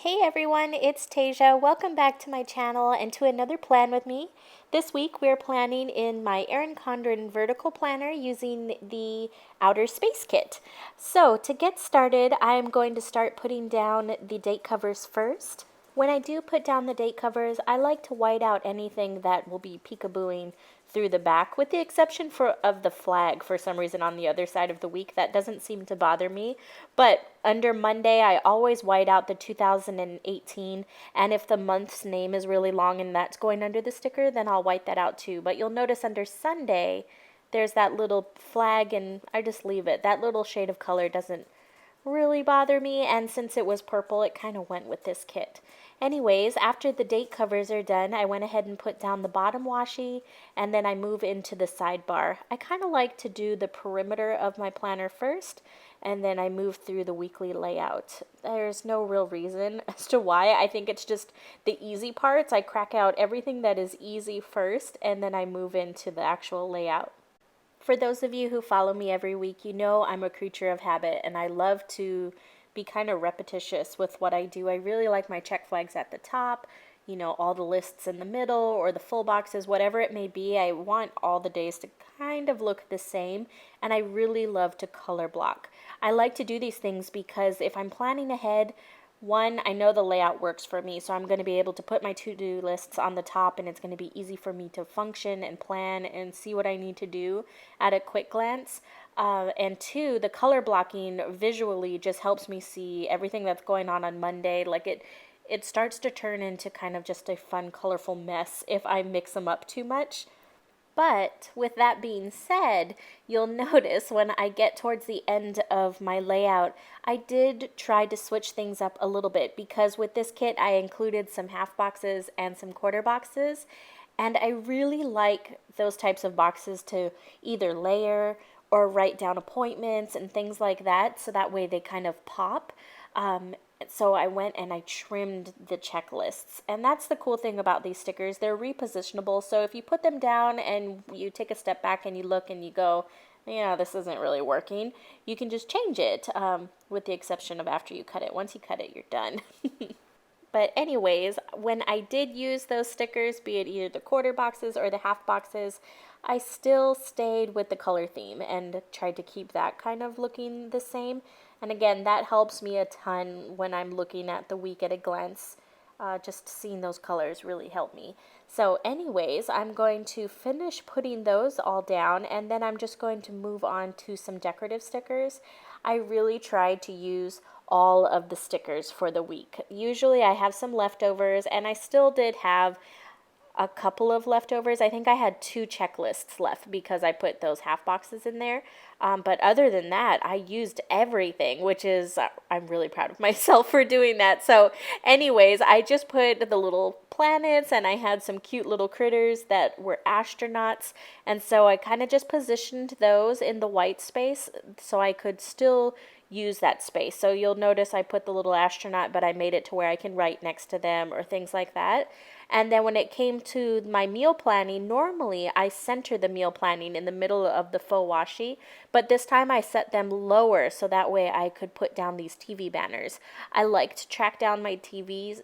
Hey everyone, it's Tasia. Welcome back to my channel and to another plan with me. This week we're planning in my Erin Condren vertical planner using the Outer Space Kit. So to get started, I'm going to start putting down the date covers first. When I do put down the date covers, I like to white out anything that will be peekabooing through the back, with the exception of the flag for some reason on the other side of the week. That doesn't seem to bother me. But under Monday, I always white out the 2018, and if the month's name is really long and that's going under the sticker, then I'll white that out too. But you'll notice under Sunday, there's that little flag, and I just leave it. That little shade of color doesn't really bother me, and since it was purple, it kind of went with this kit. Anyways, after the date covers are done, I went ahead and put down the bottom washi, and then I move into the sidebar. I kind of like to do the perimeter of my planner first, and then I move through the weekly layout. There's no real reason as to why. I think it's just the easy parts. I crack out everything that is easy first, and then I move into the actual layout. For those of you who follow me every week, you know I'm a creature of habit, and I love to be kind of repetitious with what I do. I really like my check flags at the top, all the lists in the middle, or the full boxes, whatever it may be. I want all the days to kind of look the same, and I really love to color block. I like to do these things because if I'm planning ahead, one, I know the layout works for me, so I'm going to be able to put my to-do lists on the top, and it's going to be easy for me to function and plan and see what I need to do at a quick glance. And two, the color blocking visually just helps me see everything that's going on Monday. Like it starts to turn into kind of just a fun, colorful mess if I mix them up too much. But with that being said, you'll notice when I get towards the end of my layout, I did try to switch things up a little bit, because with this kit I included some half boxes and some quarter boxes, and I really like those types of boxes to either layer or write down appointments and things like that, so that way they kind of pop. So I went and I trimmed the checklists. And that's the cool thing about these stickers. They're repositionable. So if you put them down and you take a step back and you look and you go, yeah, this isn't really working, you can just change it, with the exception of after you cut it. Once you cut it, you're done. But anyways, when I did use those stickers, be it either the quarter boxes or the half boxes, I still stayed with the color theme and tried to keep that kind of looking the same. And again, that helps me a ton when I'm looking at the week at a glance. Just seeing those colors really help me. So anyways, I'm going to finish putting those all down, and then I'm just going to move on to some decorative stickers. I really tried to use all of the stickers for the week. Usually I have some leftovers, and I still did have a couple of leftovers. I think I had 2 checklists left because I put those half boxes in there. But other than that, I used everything, which is, I'm really proud of myself for doing that. So anyways, I just put the little planets, and I had some cute little critters that were astronauts. And so I kind of just positioned those in the white space so I could still use that space. So you'll notice I put the little astronaut, but I made it to where I can write next to them or things like that. And then when it came to my meal planning, normally I center the meal planning in the middle of the faux washi, but this time I set them lower so that way I could put down these TV banners. I like to track down my TV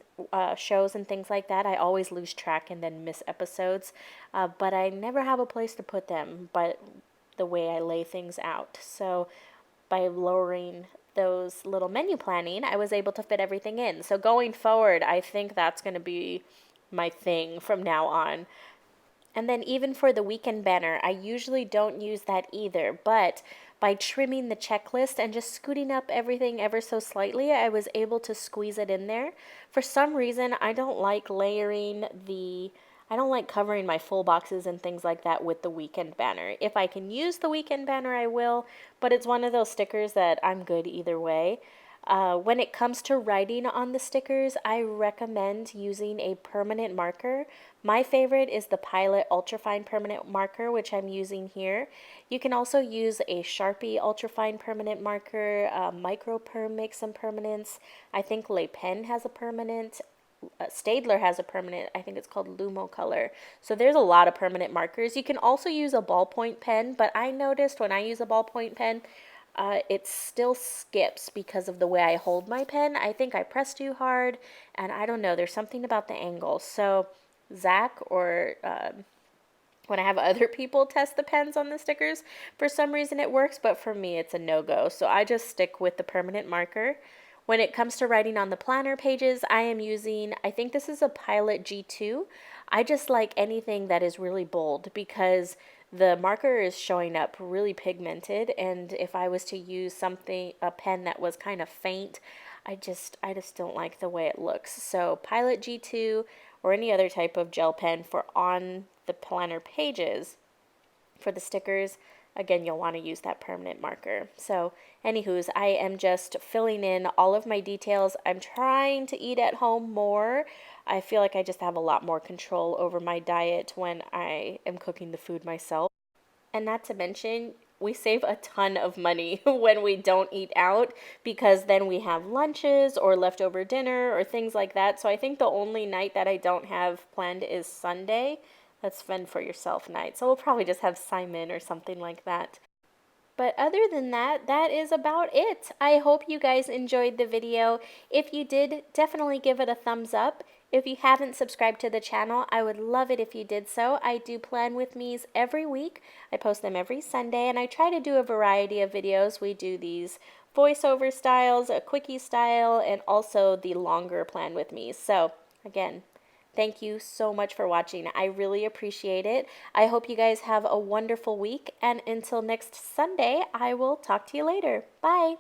shows and things like that. I always lose track and then miss episodes, but I never have a place to put them but the way I lay things out. So by lowering those little menu planning, I was able to fit everything in. So going forward, I think that's going to be my thing from now on. And then even for the weekend banner, I usually don't use that either, but by trimming the checklist and just scooting up everything ever so slightly, I was able to squeeze it in there. For some reason, I don't like covering my full boxes and things like that with the weekend banner. If I can use the weekend banner, I will, but it's one of those stickers that I'm good either way. When it comes to writing on the stickers, I recommend using a permanent marker. My favorite is the Pilot Ultrafine Permanent Marker, which I'm using here. You can also use a Sharpie Ultrafine Permanent Marker. Microperm makes some permanents. I think Le Pen has a permanent. Staedtler has a permanent. I think it's called Lumo Color. So there's a lot of permanent markers. You can also use a ballpoint pen, but I noticed when I use a ballpoint pen, it still skips because of the way I hold my pen. I think I press too hard, and I don't know, there's something about the angle. So Zach or when I have other people test the pens on the stickers, for some reason it works, but for me it's a no-go. So I just stick with the permanent marker. When it comes to writing on the planner pages, I am using, I think this is a Pilot G2. I just like anything that is really bold because the marker is showing up really pigmented, and if I was to use something, a pen that was kind of faint, I just don't like the way it looks. So Pilot G2 or any other type of gel pen for on the planner pages. For the stickers, again, you'll want to use that permanent marker. So, anywho's, I am just filling in all of my details. I'm trying to eat at home more. I feel like I just have a lot more control over my diet when I am cooking the food myself. And not to mention, we save a ton of money when we don't eat out because then we have lunches or leftover dinner or things like that. So I think the only night that I don't have planned is Sunday. That's fend for yourself night. So we'll probably just have Simon or something like that. But other than that, that is about it. I hope you guys enjoyed the video. If you did, definitely give it a thumbs up. If you haven't subscribed to the channel, I would love it if you did so. I do plan with me's every week. I post them every Sunday, and I try to do a variety of videos. We do these voiceover styles, a quickie style, and also the longer plan with me. So again, thank you so much for watching. I really appreciate it. I hope you guys have a wonderful week, and until next Sunday, I will talk to you later. Bye.